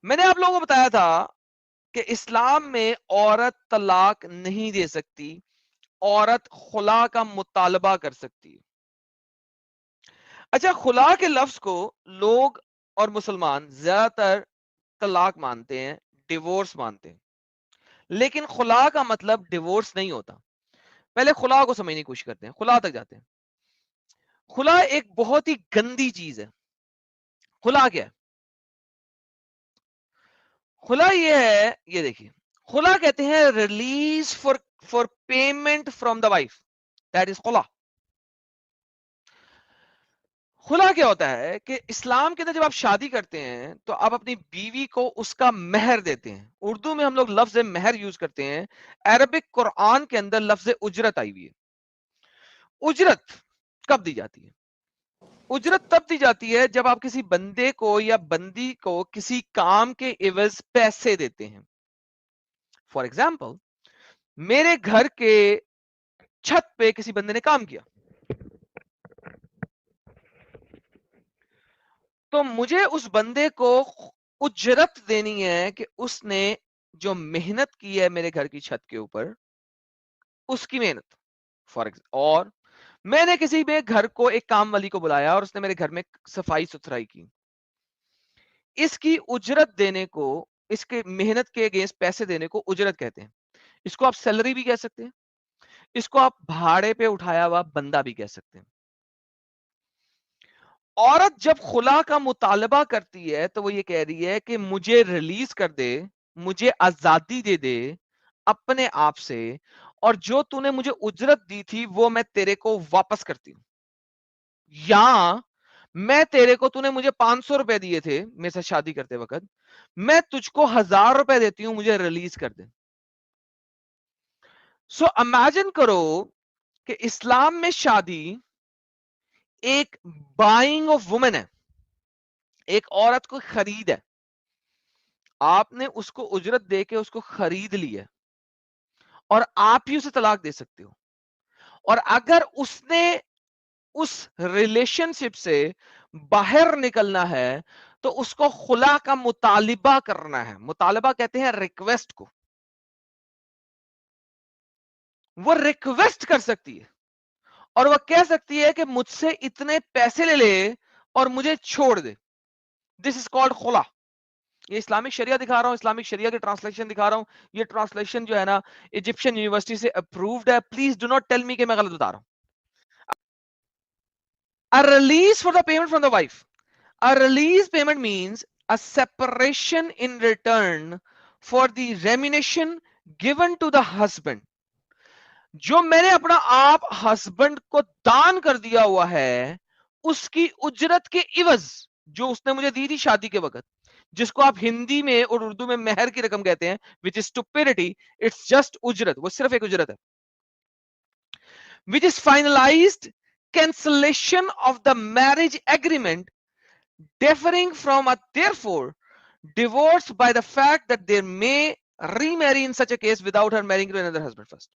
میں نے آپ لوگوں کو بتایا تھا کہ اسلام میں عورت طلاق نہیں دے سکتی، عورت خلا کا مطالبہ کر سکتی ہے۔ اچھا، خلا کے لفظ کو لوگ اور مسلمان زیادہ تر طلاق مانتے ہیں، ڈیورس مانتے ہیں، لیکن خلا کا مطلب ڈیورس نہیں ہوتا۔ پہلے خلا کو سمجھنے کی کوشش کرتے ہیں، خلا تک جاتے ہیں۔ خلا ایک بہت ہی گندی چیز ہے۔ خلا کیا ہے؟ خلا یہ ہے، یہ دیکھیے، خلا کہتے ہیں release for payment from the wife, that is خلا۔ خلا کیا ہوتا ہے کہ اسلام کے اندر جب آپ شادی کرتے ہیں تو آپ اپنی بیوی کو اس کا مہر دیتے ہیں۔ اردو میں ہم لوگ لفظ مہر یوز کرتے ہیں، عربک قرآن کے اندر لفظ اجرت آئی ہوئی ہے۔ اجرت کب دی جاتی ہے؟ اجرت تب دی جاتی ہے جب آپ کسی بندے کو یا بندی کو کسی کام کے عوض پیسے دیتے ہیں۔ فار ایگزامپل، میرے گھر کے چھت پہ کسی بندے نے کام کیا تو مجھے اس بندے کو اجرت دینی ہے کہ اس نے جو محنت کی ہے میرے گھر کی چھت کے اوپر، اس کی محنت فار اور میں نے کسی میں گھر کو ایک کام والی کو بلایا اور اس نے میرے گھر میں صفائی ستھرائی کی، اس کی اجرت دینے کو، اس کے محنت کے اگینسٹ پیسے دینے کو اجرت کہتے ہیں۔ اس کو آپ سیلری بھی کہہ سکتے ہیں، اس کو آپ بھاڑے پہ اٹھایا ہوا بندہ بھی کہہ سکتے ہیں۔ عورت جب خلا کا مطالبہ کرتی ہے تو وہ یہ کہہ رہی ہے کہ مجھے ریلیز کر دے، مجھے آزادی دے دے اپنے آپ سے، اور جو تو نے مجھے اجرت دی تھی وہ میں تیرے کو واپس کرتی ہوں، یا میں تیرے کو، تو نے مجھے 500 روپے دیے تھے میرے سے شادی کرتے وقت، میں تجھ کو 1000 روپے دیتی ہوں، مجھے ریلیز کر دے۔ سو امیجن کرو کہ اسلام میں شادی ایک بائنگ آف وومن ہے، ایک عورت کو خرید ہے، آپ نے اس کو اجرت دے کے اس کو خرید لی ہے، اور آپ ہی اسے طلاق دے سکتے ہو۔ اور اگر اس نے اس ریلیشن شپ سے باہر نکلنا ہے تو اس کو خلا کا مطالبہ کرنا ہے۔ مطالبہ کہتے ہیں ریکویسٹ کو، وہ ریکویسٹ کر سکتی ہے اور وہ کہہ سکتی ہے کہ مجھ سے اتنے پیسے لے لے اور مجھے چھوڑ دے۔ دس از کالڈ خلا۔ یہ اسلامک شریعہ دکھا رہا ہوں، اسلامک شریعہ کی ٹرانسلیشن دکھا رہا ہوں۔ یہ ٹرانسلیشن جو ہے نا ایجپشن یونیورسٹی سے اپرووڈ ہے، please do not tell me کہ میں غلط بتا رہا ہوں۔ A release for the payment from the wife. A release payment means a separation in return for the remuneration given to the husband. جو میں نے اپنا آپ ہسبینڈ کو دان کر دیا ہوا ہے، اس کی اجرت کے عوض جو اس نے مجھے دی تھی شادی کے وقت، جس کو آپ ہندی میں اور اردو میں مہر کی رقم کہتے ہیں، which is stupidity. It's just اجرت، وہ صرف ایک اجرت ہے، which is finalized cancellation of the marriage agreement, differing from a therefore divorce by the fact that they may remarry in such a case without her marrying to another husband first.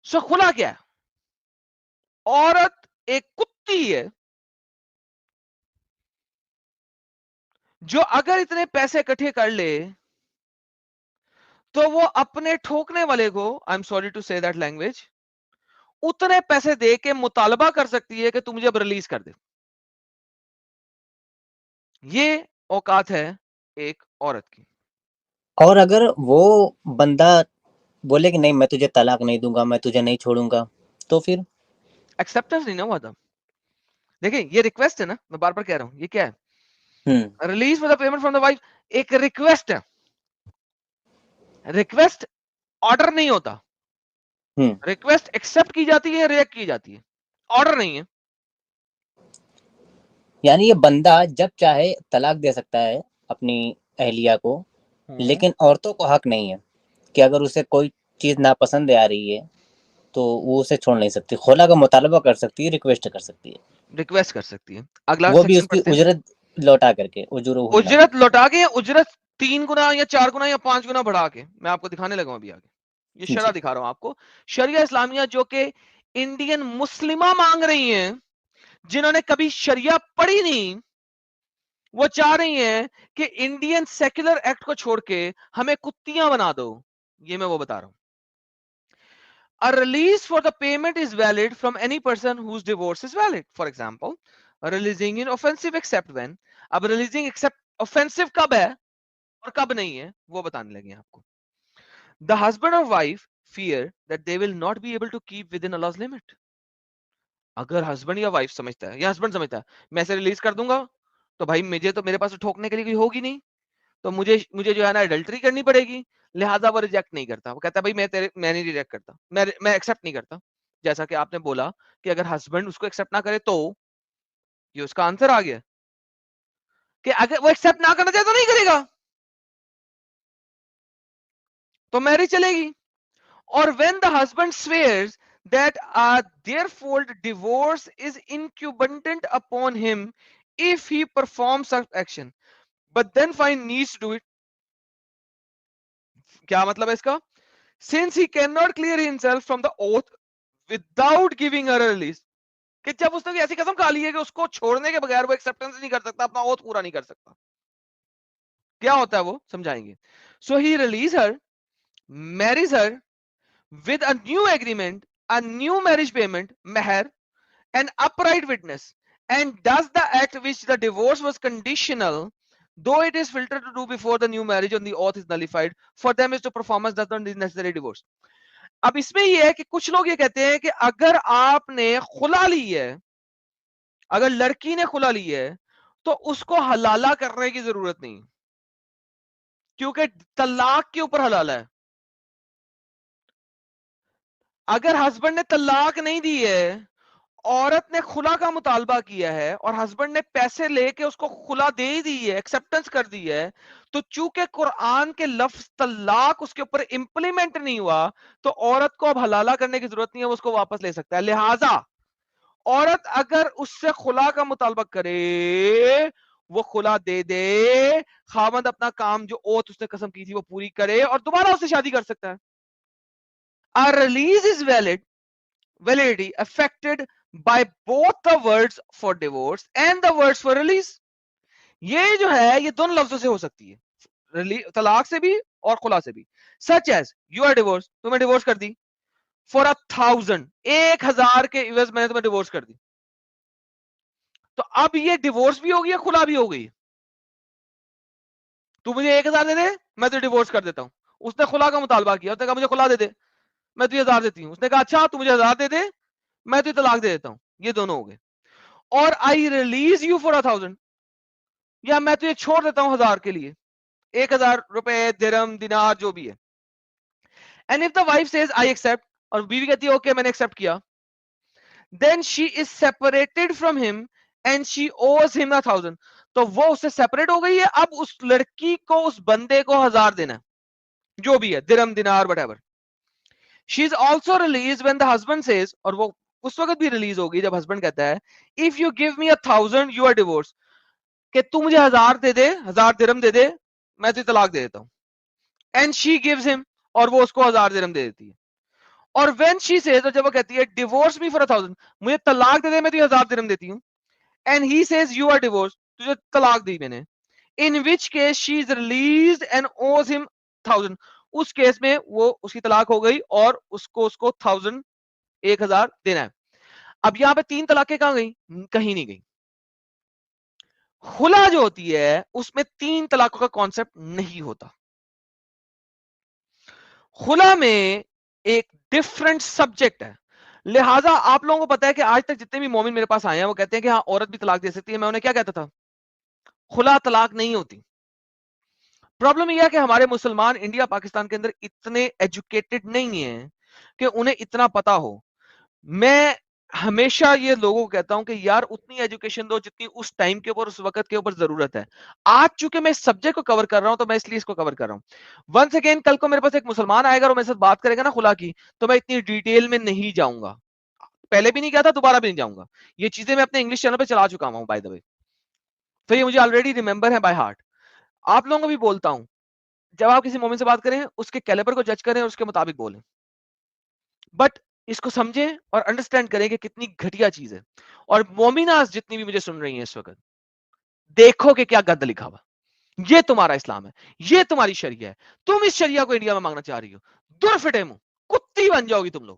So خلا کیا ہے؟ عورت ایک کتی ہے جو اگر اتنے پیسے اکٹھے کر لے تو وہ اپنے ٹھوکنے والے کو، آئی ایم سوری ٹو سے دیٹ لینگویج، اتنے پیسے دے کے مطالبہ کر سکتی ہے کہ تم مجھے اب ریلیز کر دے۔ یہ اوقات ہے ایک عورت کی۔ اور اگر وہ بندہ بولے کہ نہیں میں تجھے طلاق نہیں دوں گا، میں تجھے نہیں چھوڑوں گا، تو پھر ایکسپٹنس نہیں نہ ہوا تھا۔ دیکھیں یہ ریکویسٹ ہے نا، میں بار بار کہہ رہا ہوں، یہ کیا ہے؟ Release for the payment from the wife ایک ریکویسٹ ہے۔ ریکویسٹ آرڈر نہیں ہوتا، ریکویسٹ ایکسپٹ کی جاتی ہے، ریئیکٹ کی جاتی ہے، آرڈر نہیں ہے۔ یعنی یہ بندہ جب چاہے طلاق دے سکتا ہے اپنی اہلیہ کو، لیکن عورتوں کو حق نہیں ہے کہ اگر اسے کوئی چیز ناپسند آ رہی ہے تو وہ اسے چھوڑ نہیں سکتی، خلا کا مطالبہ کر سکتی ہے، ریکویسٹ کر سکتی ہے، ریکویسٹ کر سکتی ہے۔ اگلا وہ بھی سیکشن اس کی پڑھتے ہیں۔ اجرت لوٹا کر کے، اجرت اجرت لوٹا کے، اجرت 3 گنا یا 4 گنا یا 5 گنا بڑھا کے، میں آپ کو دکھانے لگا ہوں ابھی آگے، یہ شرح جی دکھا رہا ہوں آپ کو، شریعہ اسلامیہ جو کہ انڈین مسلمہ مانگ رہی ہیں، جنہوں نے کبھی شریعہ پڑھی نہیں، وہ چاہ رہی ہیں کہ انڈین سیکولر ایکٹ کو چھوڑ کے ہمیں کتیاں بنا دو. یہ میں وہ بتا رہا ہوں. A release for the payment is valid from any person whose divorce is valid. For example, releasing in offensive except when. اب releasing except offensive کب ہے اور کب نہیں ہے وہ بتانے لگے ہیں آپ کو. The husband or wife fear that they will not be able to keep within Allah's limit. اگر ہسبینڈ یا وائف سمجھتا ہے یا ہسبینڈ سمجھتا ہے میں اسے ریلیز کر دوں گا تو بھائی مجھے تو میرے پاس ٹھوکنے کے لیے کوئی ہوگی نہیں, تو مجھے جو ہے نا اڈلٹری کرنی پڑے گی, لہٰذا وہ ریجیکٹ نہیں کرتا. وہ کہتا ہے بھائی میں نہیں ریجیکٹ کرتا, میں ایکسپٹ نہیں کرتا. جیسا کہ آپ نے بولا کہ اگر ہسبینڈ اس کو ایکسپٹ نہ کرے تو یہ اس کا آنسر آ گیا کہ اگر وہ ایکسپٹ نہ کرنا چاہے تو نہیں کرے گا تو میرج چلے گی. اور when the husband swears that therefore divorce is incumbent upon him if he performs such action but then find needs to do it. کیا مطلب ہے اس کا؟ since he cannot clear himself from the oath without giving her a release. کہ جب اس نے ایسی قسم کھا لی ہے کہ اس کو چھوڑنے کے بغیر وہ ایکسپٹنس نہیں کر سکتا, اپنا اوتھ پورا نہیں کر سکتا, کیا ہوتا ہے وہ سمجھائیں گے. so he release her, marries her with a new agreement, a new marriage payment, meher, an upright witness, and does the act which the divorce was conditional, though it is filtered to do before the new marriage on the oath is nullified, for them is to performance does not necessary divorce. اب اس میں یہ ہے کہ کچھ لوگ یہ کہتے ہیں کہ اگر آپ نے خلا لی ہے, اگر لڑکی نے خلا لی ہے تو اس کو حلالہ کرنے کی ضرورت نہیں, کیونکہ طلاق کے اوپر حلالہ ہے. اگر ہسبینڈ نے طلاق نہیں دی ہے, عورت نے خلا کا مطالبہ کیا ہے اور ہسبینڈ نے پیسے لے کے اس کو خلا دے دی ہے, ایکسپٹنس کر دی ہے, تو چونکہ قرآن کے لفظ طلاق اس کے اوپر امپلیمنٹ نہیں ہوا تو عورت کو اب حلالہ کرنے کی ضرورت نہیں ہے, وہ اس کو واپس لے سکتا ہے. لہٰذا عورت اگر اس سے خلا کا مطالبہ کرے وہ خلا دے دے, خاوند اپنا کام جو اوتھ اس نے قسم کی تھی وہ پوری کرے اور دوبارہ اس سے شادی کر سکتا ہے. A release is validity affected by both the words for divorce and the words for release. یہ جو ہے یہ دونوں لفظوں سے ہو سکتی ہے, طلاق سے بھی اور خلا سے بھی. such as you are divorced, تمہیں ڈیورس کر دی, for 1,000, 1,000 کے عوض میں نے تمہیں ڈیورس کر دی. تو اب یہ ڈیورس بھی ہو گئی خلا بھی ہو گئی. تو مجھے 1,000 دے دے, میں تجھے ڈیورس کر دیتا ہوں. اس نے خلا کا مطالبہ کیا, اس نے کہا مجھے خلا دے دے, میں تجھے 1,000 دیتی ہوں. اس نے کہا اچھا تو مجھے 1,000 دے دے, میں تجھے طلاق دے دیتا ہوں. یہ دونوں ہو گئے. اور آئی ریلیز یو فار 1,000, یا میں تجھے چھوڑ دیتا ہوں 1,000 کے لیے, 1,000 روپے, درہم, دینار, جو بھی ہے. And if the wife says I accept, اور بیوی کہتی ہے اوکے میں نے ایکسپٹ کیا, دین شی از سیپریٹڈ فرام ہم اینڈ شی اوز ہم 1,000, تو وہ اس سے سیپریٹ ہو گئی ہے. اب اس لڑکی کو اس بندے کو 1,000 دینا ہے, جو بھی ہے, درہم, دینار, whatever. She is also released when the husband says, اور وہ اس وقت بھی ریلیز ہوگی جب ہسبینڈ کہتا ہے if you give me 1,000 you are divorce, کہ تو مجھے 1,000 دے دے, 1,000 درہم دے دے, میں تجھے طلاق دے دیتا ہوں. اینڈ شی گیوز ہم, اور وہ اس کو 1,000 درہم دے دیتی ہے. اور وین شی سیز, جب وہ کہتی ہے ڈیورس می فار 1,000, مجھے طلاق دے دے, میں تجھے 1,000 درہم دیتی ہوں. And he says you are divorce, تجھے طلاق دی میں نے, in which case she is released and owes him 1,000, اس کیس میں وہ اس کی طلاق ہو گئی اور اس کو 1,000, 1,000 دینا ہے. اب یہاں پہ 3 طلاقیں کہاں گئی؟ کہیں نہیں گئی. خلا جو ہوتی ہے اس میں 3 طلاقوں کا کانسیپٹ نہیں ہوتا. خلا میں ایک ڈفرنٹ سبجیکٹ ہے. لہٰذا آپ لوگوں کو پتا ہے کہ آج تک جتنے بھی مومن میرے پاس آئے ہیں وہ کہتے ہیں کہ ہاں عورت بھی طلاق دے سکتی ہے. میں انہیں کیا کہتا تھا؟ خلا طلاق نہیں ہوتی. پرابلم یہ ہے کہ ہمارے مسلمان انڈیا پاکستان کے اندر اتنے ایجوکیٹڈ نہیں ہیں کہ انہیں اتنا پتا ہو. میں ہمیشہ یہ لوگوں کو کہتا ہوں کہ یار اتنی ایجوکیشن دو جتنی اس ٹائم کے اوپر, اس وقت کے اوپر ضرورت ہے. آج چونکہ میں اس سبجیکٹ کو کور کر رہا ہوں تو میں اس لیے اس کو کور کر رہا ہوں. ونس اگین کل کو میرے پاس ایک مسلمان آئے گا اور میرے ساتھ بات کرے گا نا خلا کی, تو میں اتنی ڈیٹیل میں نہیں جاؤں گا. پہلے بھی نہیں گیا تھا, دوبارہ بھی نہیں جاؤں گا. یہ چیزیں میں اپنے انگلش چینل پہ چلا چکا ہوں بائی دا وے, تو یہ مجھے آلریڈی ریمبر ہے بائی ہارٹ. آپ لوگوں کو بھی بولتا ہوں جب آپ کسی مومن سے بات کریں اس کے کیلیبر کو جج کریں اور اس کے مطابق بولیں, بٹ اس کو سمجھیں اور انڈرسٹینڈ کریں کہ کتنی گھٹیا چیز ہے. اور مومناز جتنی بھی مجھے سن رہی ہیں اس وقت, دیکھو کہ کیا گد لکھا ہوا. یہ تمہارا اسلام ہے, یہ تمہاری شریعہ ہے, تم اس شریعہ کو انڈیا میں مانگنا چاہ رہی ہو, دور فٹے منہ, کتی بن جاؤ گی تم لوگ.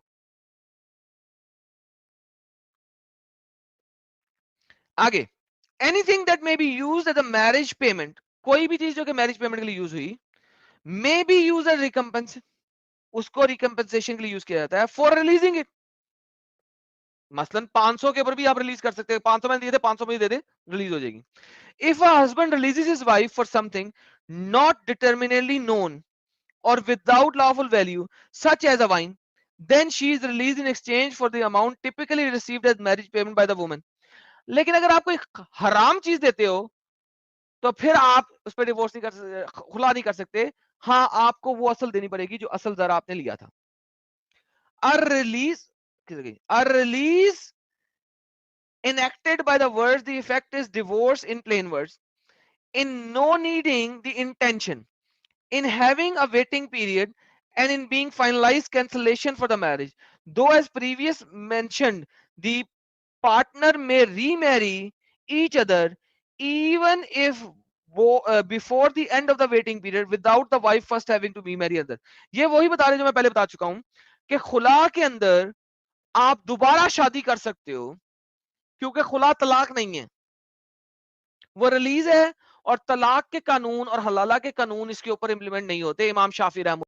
آگے, anything that may be used as a marriage payment, کوئی بھی چیز جو کہ میرج پیمنٹ کے لیے یوز ہوئی, may be use as recompense, اس کو ریکمپنسیشن کے لیے یوز کیا جاتا ہے فار ریلیزنگ اٹ. مثلا 500 کے اوپر بھی آپ ریلیز کر سکتے ہیں, 500 میں دیے تھے, 500 میں دے دے, ریلیز ہو جائے گی. If a husband releases his wife for something not determinately known or without lawful value, such as a wine, then she is released in exchange for the amount typically received as marriage payment by the woman. لیکن اگر آپ کوئی حرام چیز دیتے ہو تو پھر آپ اس پہ ڈیورس نہیں کر سکتے, خلا نہیں کر سکتے. ہاں, آپ کو وہ اصل دینی پڑے گی جو اصل ذرا آپ نے لیا تھا. A release enacted by the words, the effect is divorce in plain words, in no needing the intention, in having a waiting period, and in being finalized cancellation for the marriage. Though as previous mentioned, the partner may remarry each other even if before the end of the waiting period without the wife first having to be married other. یہ وہی بتا رہے جو میں پہلے بتا چکا ہوں کہ خلا کے اندر آپ دوبارہ شادی کر سکتے ہو, کیونکہ خلا طلاق نہیں ہے, وہ ریلیز ہے, اور طلاق کے قانون اور حلالہ کے قانون اس کے اوپر امپلیمنٹ نہیں ہوتے. امام شافعی رحمۃ